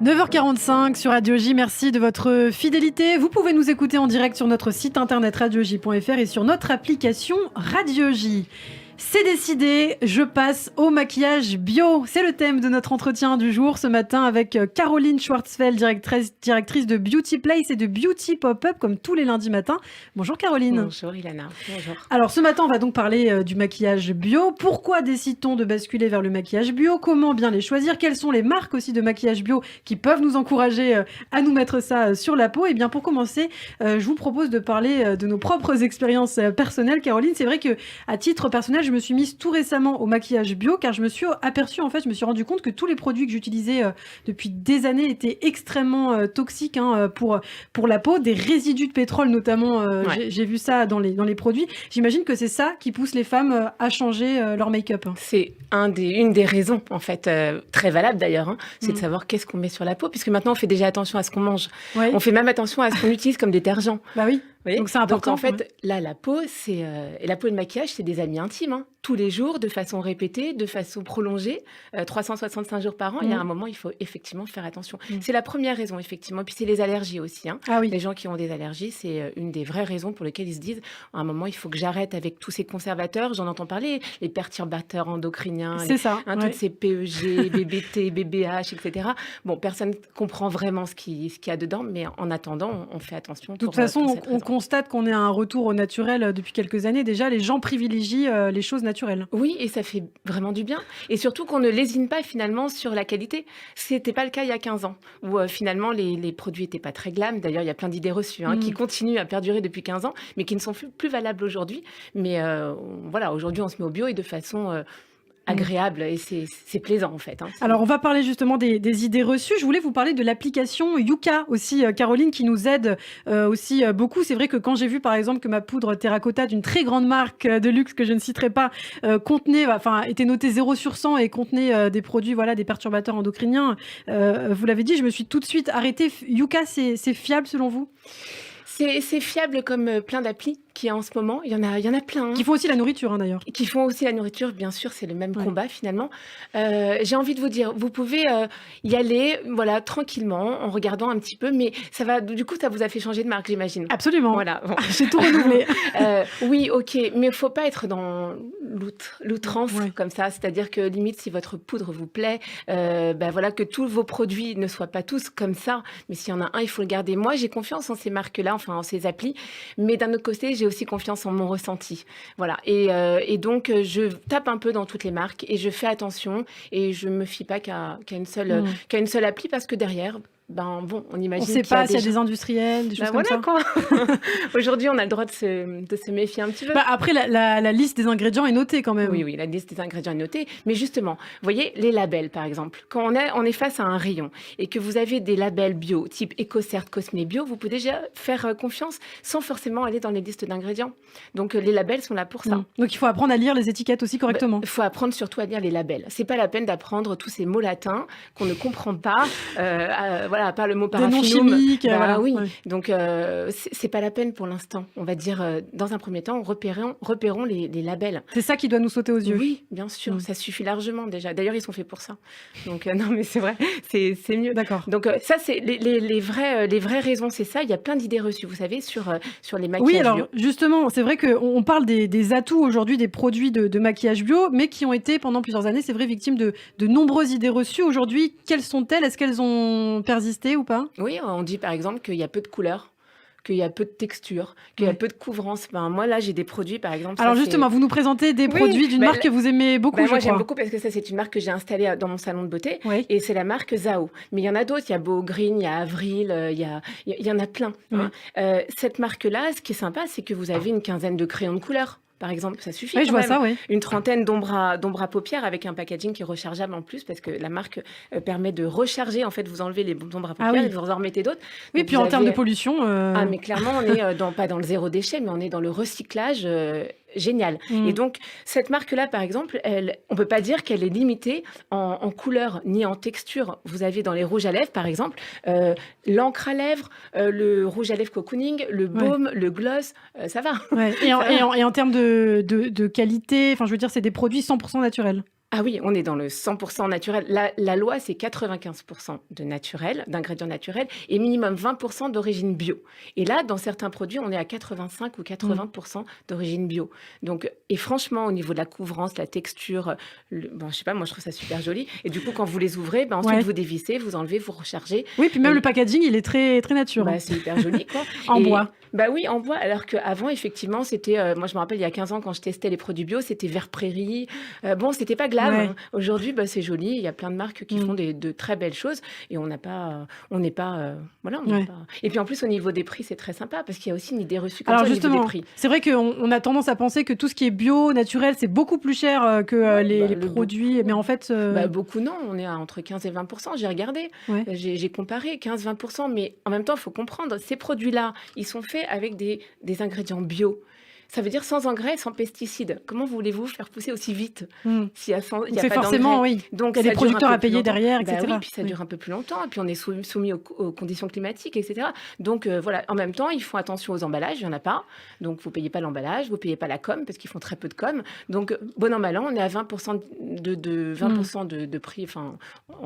9h45 sur Radio J, merci de votre fidélité. Vous pouvez nous écouter en direct sur notre site internet radioj.fr et sur notre application Radio J. C'est décidé, je passe au maquillage bio. C'est le thème de notre entretien du jour ce matin avec Caroline Schwartzfeld, directrice de Beauty Place et de Beauty Pop-Up comme tous les lundis matins. Bonjour Caroline. Bonjour Ilana. Bonjour. Alors ce matin on va donc parler du maquillage bio. Pourquoi décide-t-on de basculer vers le maquillage bio? Comment bien les choisir? Quelles sont les marques aussi de maquillage bio qui peuvent nous encourager à nous mettre ça sur la peau? Et bien pour commencer, je vous propose de parler de nos propres expériences personnelles. Caroline, c'est vrai que à titre personnel, je me suis mise tout récemment au maquillage bio car je me suis aperçue, je me suis rendu compte que tous les produits que j'utilisais depuis des années étaient extrêmement toxiques pour la peau, des résidus de pétrole notamment, j'ai vu ça dans les produits. J'imagine que c'est ça qui pousse les femmes à changer leur make-up. C'est une des raisons, en fait, très valable d'ailleurs, c'est de savoir qu'est-ce qu'on met sur la peau, puisque maintenant on fait déjà attention à ce qu'on mange. Ouais. On fait même attention à ce qu'on utilise comme détergent. Bah oui. Donc c'est important. Donc en fait, là, la peau, et la peau et le maquillage, c'est des amis intimes. Tous les jours, de façon répétée, de façon prolongée, 365 jours par an. Il y a un moment, il faut effectivement faire attention. C'est la première raison, effectivement. Puis c'est les allergies aussi. Ah oui. Les gens qui ont des allergies, c'est une des vraies raisons pour lesquelles ils se disent à un moment, il faut que j'arrête avec tous ces conservateurs. J'en entends parler, les perturbateurs endocriniens, toutes ces PEG, BBT, BBH, etc. Bon, personne comprend vraiment ce qu'il y a dedans, mais en attendant, on fait attention. De toute façon, on constate qu'on est à un retour au naturel depuis quelques années. Déjà, les gens privilégient les choses naturelles. Oui, et ça fait vraiment du bien. Et surtout qu'on ne lésine pas finalement sur la qualité. C'était pas le cas il y a 15 ans, où finalement les produits n'étaient pas très glam. D'ailleurs, il y a plein d'idées reçues qui continuent à perdurer depuis 15 ans, mais qui ne sont plus valables aujourd'hui. Mais voilà, aujourd'hui, on se met au bio et de façon agréable et c'est plaisant en fait. Alors on va parler justement des idées reçues. Je voulais vous parler de l'application Yuka aussi, Caroline, qui nous aide aussi beaucoup. C'est vrai que quand j'ai vu par exemple que ma poudre terracotta d'une très grande marque de luxe que je ne citerai pas était notée 0 sur 100 et contenait des produits, des perturbateurs endocriniens, vous l'avez dit, je me suis tout de suite arrêtée. Yuka, c'est fiable selon vous? C'est fiable comme plein d'applis qu'il y a en ce moment. Il y en a plein. Qui font aussi la nourriture d'ailleurs. Qui font aussi la nourriture, bien sûr, c'est le même combat finalement. J'ai envie de vous dire, vous pouvez y aller tranquillement, en regardant un petit peu, mais du coup, ça vous a fait changer de marque, j'imagine. Absolument. Voilà. Bon. J'ai tout renouvelé. Oui, ok, mais il ne faut pas être dans l'outrance comme ça. C'est-à-dire que limite, si votre poudre vous plaît, que tous vos produits ne soient pas tous comme ça, mais s'il y en a un, il faut le garder. Moi, j'ai confiance en ces marques-là, en ces applis, mais d'un autre côté, j'ai aussi confiance en mon ressenti. Voilà. Et donc, je tape un peu dans toutes les marques et je fais attention et je ne me fie pas qu'à une seule appli parce que derrière... on imagine. On ne sait pas s'il y a des industriels, des choses comme ça. Aujourd'hui, on a le droit de se méfier un petit peu. Après, la liste des ingrédients est notée quand même. Oui, la liste des ingrédients est notée. Mais justement, vous voyez, les labels, par exemple. Quand on est face à un rayon et que vous avez des labels bio, type EcoCert, Cosmé Bio, vous pouvez déjà faire confiance sans forcément aller dans les listes d'ingrédients. Donc, les labels sont là pour ça. Donc, il faut apprendre à lire les étiquettes aussi correctement. Il faut apprendre surtout à lire les labels. C'est pas la peine d'apprendre tous ces mots latins qu'on ne comprend pas. À part le mot paraffinum. Des noms chimiques. Oui. Ouais. Donc, c'est pas la peine pour l'instant. On va dire, dans un premier temps, repérons les labels. C'est ça qui doit nous sauter aux yeux. Oui, bien sûr. Ça suffit largement déjà. D'ailleurs, ils sont faits pour ça. Donc, non, mais c'est vrai. C'est mieux. D'accord. Donc, ça, c'est les vraies raisons. C'est ça. Il y a plein d'idées reçues, vous savez, sur les maquillages bio. Oui, alors, justement, c'est vrai qu'on parle des atouts aujourd'hui des produits de maquillage bio, mais qui ont été, pendant plusieurs années, c'est vrai, victimes de nombreuses idées reçues. Aujourd'hui, quelles sont-elles? Est-ce qu'elles ont persisté ou pas? Oui, on dit par exemple qu'il y a peu de couleurs, qu'il y a peu de texture, qu'il y a peu de couvrance. Moi, là, j'ai des produits, par exemple... Alors justement, vous nous présentez des produits d'une marque que vous aimez beaucoup, je crois. Moi, j'aime beaucoup parce que ça, c'est une marque que j'ai installée dans mon salon de beauté. Oui. Et c'est la marque Zao. Mais il y en a d'autres. Il y a Beau Green, il y a Avril, il y en a plein. Oui. Cette marque-là, ce qui est sympa, c'est que vous avez une quinzaine de crayons de couleur. Par exemple, ça suffit. Oui, je vois ça, oui. Une trentaine d'ombres à paupières avec un packaging qui est rechargeable en plus parce que la marque permet de recharger. En fait, vous enlevez les ombres à paupières et vous en remettez d'autres. Oui, donc puis en termes de pollution... Ah, mais clairement, on est pas dans le zéro déchet, mais on est dans le recyclage génial. Et donc, cette marque-là, par exemple, on ne peut pas dire qu'elle est limitée en couleur ni en texture. Vous avez dans les rouges à lèvres, par exemple, l'encre à lèvres, le rouge à lèvres cocooning, le baume, le gloss, ça va. Ouais. Et en termes de qualité, je veux dire, c'est des produits 100% naturels. Ah oui, on est dans le 100% naturel. La loi, c'est 95% de naturel, d'ingrédients naturels, et minimum 20% d'origine bio. Et là, dans certains produits, on est à 85 ou 80% d'origine bio. Donc, et franchement, au niveau de la couvrance, la texture, bon, je sais pas, moi je trouve ça super joli. Et du coup, quand vous les ouvrez, ensuite vous dévissez, vous enlevez, vous rechargez. Oui, puis même le packaging, il est très, très nature. C'est hyper joli, quoi. En bois. Oui, en bois. Alors qu'avant, effectivement, c'était, moi je me rappelle, il y a 15 ans, quand je testais les produits bio, c'était vert prairie. Bon, c'était pas glam. Ouais. Hein. Aujourd'hui, c'est joli. Il y a plein de marques qui font de très belles choses. Et on n'est pas, voilà, on n'est pas. Et puis en plus, au niveau des prix, c'est très sympa parce qu'il y a aussi une idée reçue comme ça, au niveau des prix. C'est vrai qu'on a tendance à penser que tout ce qui est bio, naturel, c'est beaucoup plus cher que les produits. Mais en fait. Beaucoup, non. On est à entre 15 et 20%. J'ai regardé. Ouais. J'ai comparé 15-20%. Mais en même temps, il faut comprendre, ces produits-là, ils sont faits avec des ingrédients bio. Ça veut dire sans engrais, sans pesticides. Comment voulez-vous faire pousser aussi vite s'il y a c'est pas forcément, oui. Donc, il y a des producteurs à payer derrière, etc. Oui, puis ça dure un peu plus longtemps. Et puis, on est soumis aux conditions climatiques, etc. Donc, voilà. En même temps, ils font attention aux emballages. Il n'y en a pas. Donc, vous ne payez pas l'emballage. Vous ne payez pas la com parce qu'ils font très peu de com. Donc, bon an, mal an, on est à 20% de prix, enfin,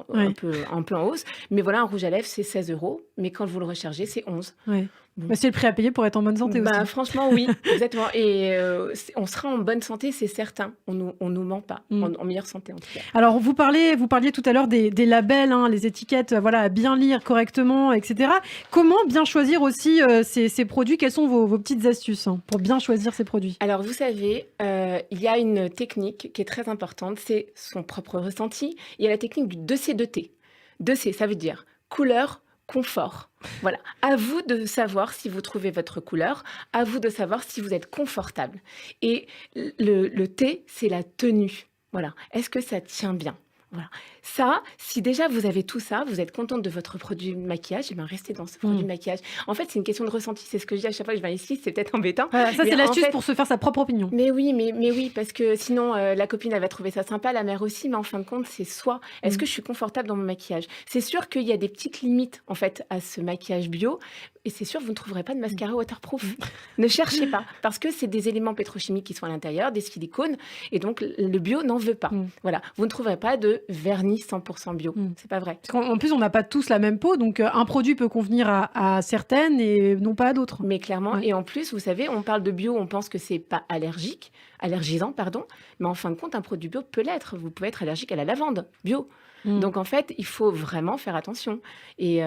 un peu en hausse. Mais voilà, un rouge à lèvres, c'est 16 €. Mais quand vous le rechargez, c'est 11. Ouais. C'est le prix à payer pour être en bonne santé aussi. Franchement, oui, exactement. Et on sera en bonne santé, c'est certain. On nous ment pas, en meilleure santé en tout cas. Alors, vous parliez tout à l'heure des labels, les étiquettes, voilà, à bien lire correctement, etc. Comment bien choisir aussi ces produits? Quelles sont vos petites astuces pour bien choisir ces produits? Alors, vous savez, il y a une technique qui est très importante, c'est son propre ressenti. Il y a la technique du 2C2T. 2C, ça veut dire couleur, confort. Voilà. À vous de savoir si vous trouvez votre couleur, à vous de savoir si vous êtes confortable. Et le T, c'est la tenue. Voilà. Est-ce que ça tient bien? Voilà. Ça, si déjà vous avez tout ça, vous êtes contente de votre produit de maquillage, restez dans ce produit de maquillage. En fait, c'est une question de ressenti. C'est ce que je dis à chaque fois que je viens ici. C'est peut-être embêtant. Voilà, ça, c'est l'astuce pour se faire sa propre opinion. Mais oui, parce que sinon, la copine, elle va trouver ça sympa, la mère aussi. Mais en fin de compte, c'est soi. Est-ce que je suis confortable dans mon maquillage? C'est sûr qu'il y a des petites limites, en fait, à ce maquillage bio. Et c'est sûr, vous ne trouverez pas de mascara waterproof. Ne cherchez pas. Parce que c'est des éléments pétrochimiques qui sont à l'intérieur, des silicones. Et donc, le bio n'en veut pas. Voilà. Vous ne trouverez pas de vernis 100% bio. C'est pas vrai. En plus, on n'a pas tous la même peau. Donc, un produit peut convenir à certaines et non pas à d'autres. Mais clairement. Ouais. Et en plus, vous savez, on parle de bio, on pense que c'est pas allergisant, pardon. Mais en fin de compte, un produit bio peut l'être. Vous pouvez être allergique à la lavande bio. Donc, en fait, il faut vraiment faire attention. Et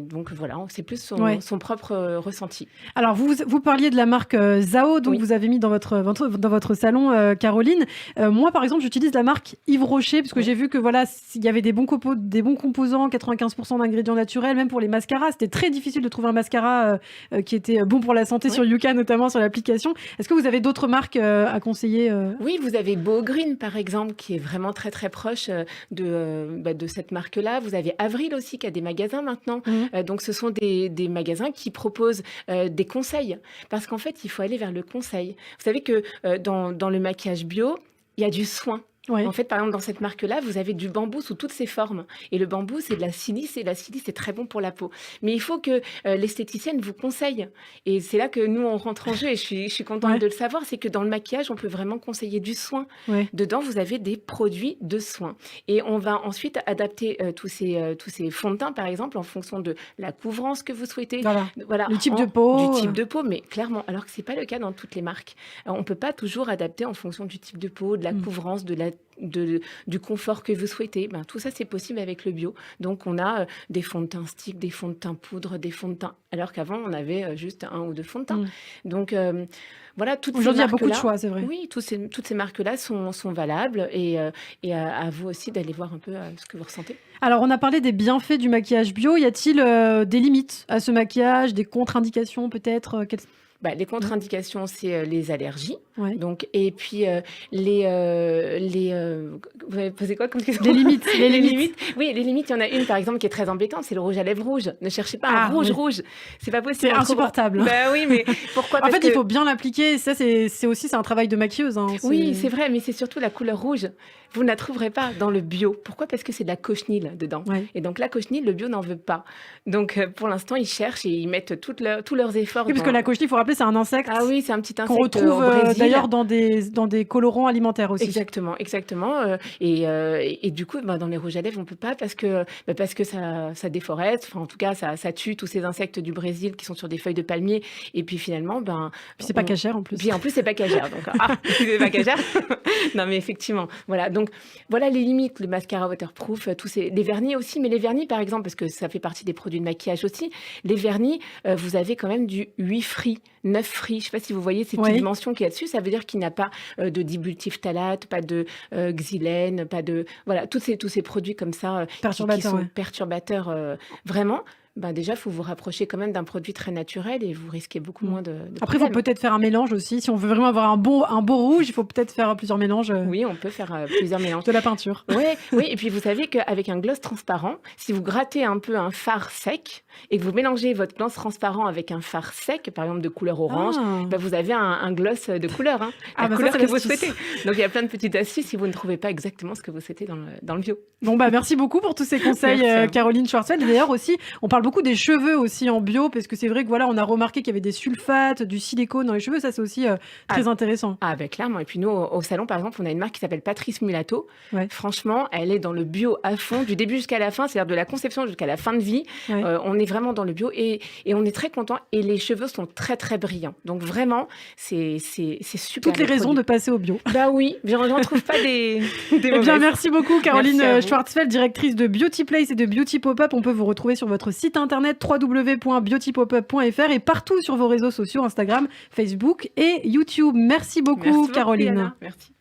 donc, voilà, c'est plus son propre ressenti. Alors, vous parliez de la marque Zao, donc vous avez mis dans votre salon, Caroline. Moi, par exemple, j'utilise la marque Yves Rocher, parce que j'ai vu que voilà, il y avait des bons composants, 95% d'ingrédients naturels, même pour les mascaras. C'était très difficile de trouver un mascara qui était bon pour la santé sur Yuka, notamment sur l'application. Est-ce que vous avez d'autres marques à conseiller Oui, vous avez Beau Green, par exemple, qui est vraiment très, très proche de cette marque-là. Vous avez Avril aussi qui a des magasins maintenant. Donc, ce sont des magasins qui proposent des conseils. Parce qu'en fait, il faut aller vers le conseil. Vous savez que dans le maquillage bio, il y a du soin. Ouais. En fait, par exemple, dans cette marque-là, vous avez du bambou sous toutes ses formes. Et le bambou, c'est de la silice, et la silice, c'est très bon pour la peau. Mais il faut que l'esthéticienne vous conseille. Et c'est là que nous, on rentre en jeu, et je suis contente de le savoir, c'est que dans le maquillage, on peut vraiment conseiller du soin. Dedans, vous avez des produits de soin. Et on va ensuite adapter tous ces fonds de teint, par exemple, en fonction de la couvrance que vous souhaitez. Voilà. Le type de peau. Du type de peau, mais clairement, alors que ce n'est pas le cas dans toutes les marques. On ne peut pas toujours adapter en fonction du type de peau, de la couvrance, du confort que vous souhaitez. Tout ça, c'est possible avec le bio. Donc, on a des fonds de teint stick, des fonds de teint poudre, des fonds de teint... Alors qu'avant, on avait juste 1 ou 2 fonds de teint. Donc, voilà, toutes ces marques-là... Aujourd'hui, il y a beaucoup de choix, c'est vrai. Oui, toutes ces marques-là sont valables. Et à vous aussi d'aller voir un peu ce que vous ressentez. Alors, on a parlé des bienfaits du maquillage bio. Y a-t-il des limites à ce maquillage, des contre-indications peut-être les contre-indications, c'est les allergies. Ouais. Donc, et puis, vous avez posé quoi comme question? Les limites. Les limites. Oui, les limites, il y en a une, par exemple, qui est très embêtante, c'est le rouge à lèvres rouge. Ne cherchez pas un rouge. C'est pas possible. C'est insupportable. Oui, mais pourquoi? En fait, il faut bien l'appliquer. Ça, c'est un travail de maquilleuse. Oui, c'est vrai, mais c'est surtout la couleur rouge. Vous ne la trouverez pas dans le bio. Pourquoi? Parce que c'est de la cochenille dedans. Ouais. Et donc, la cochenille, le bio n'en veut pas. Donc, pour l'instant, ils cherchent et ils mettent tous leurs efforts. Oui, parce que la cochenille, il faut rappeler, c'est un insecte. Ah oui, c'est un petit insecte qu'on retrouve au Brésil. d'ailleurs dans des colorants alimentaires aussi. Exactement. Et du coup, dans les rouges à lèvres, on peut pas parce que ça déforeste. Enfin, en tout cas, ça tue tous ces insectes du Brésil qui sont sur des feuilles de palmier. Et puis finalement, puis c'est pas cachère en plus. Puis en plus, c'est pas cachère. Donc, c'est pas cachère. Non, mais effectivement, voilà. Donc, voilà les limites. Le mascara waterproof, les vernis aussi. Mais les vernis, par exemple, parce que ça fait partie des produits de maquillage aussi. Les vernis, vous avez quand même du 8 free, 9 free. Je sais pas si vous voyez ces petites dimensions qu'il y a dessus. Ça veut dire qu'il n'y a pas de dibultiftalate, pas de xylène, pas de voilà tous ces produits comme ça qui sont perturbateurs vraiment. Déjà, il faut vous rapprocher quand même d'un produit très naturel et vous risquez beaucoup moins de Après, il faut peut-être faire un mélange aussi. Si on veut vraiment avoir un beau rouge, il faut peut-être faire plusieurs mélanges. Oui, on peut faire plusieurs mélanges. De la peinture. Oui, et puis vous savez qu'avec un gloss transparent, si vous grattez un peu un fard sec et que vous mélangez votre gloss transparent avec un fard sec, par exemple de couleur orange, vous avez un gloss de couleur, la couleur que vous souhaitez. Donc, il y a plein de petites astuces si vous ne trouvez pas exactement ce que vous souhaitez dans le bio. Bon, merci beaucoup pour tous ces conseils, Caroline Schwartzfeld. D'ailleurs aussi, on parle beaucoup des cheveux aussi en bio, parce que c'est vrai que on a remarqué qu'il y avait des sulfates, du silicone dans les cheveux. Ça, c'est aussi très intéressant. Clairement. Et puis nous, au salon, par exemple, on a une marque qui s'appelle Patrice Mulato. Franchement, elle est dans le bio à fond, du début jusqu'à la fin, c'est-à-dire de la conception jusqu'à la fin de vie. On est vraiment dans le bio et on est très content. Et les cheveux sont très, très brillants. Donc vraiment, c'est super. Toutes les raisons de passer au bio. Oui, j'en trouve pas des merci beaucoup, Caroline Schwartzfeld, directrice de Beauty Place et de Beauty Pop-Up. On peut vous retrouver sur votre site internet www.beautypopup.fr et partout sur vos réseaux sociaux, Instagram, Facebook et YouTube. Merci beaucoup, Caroline. Merci.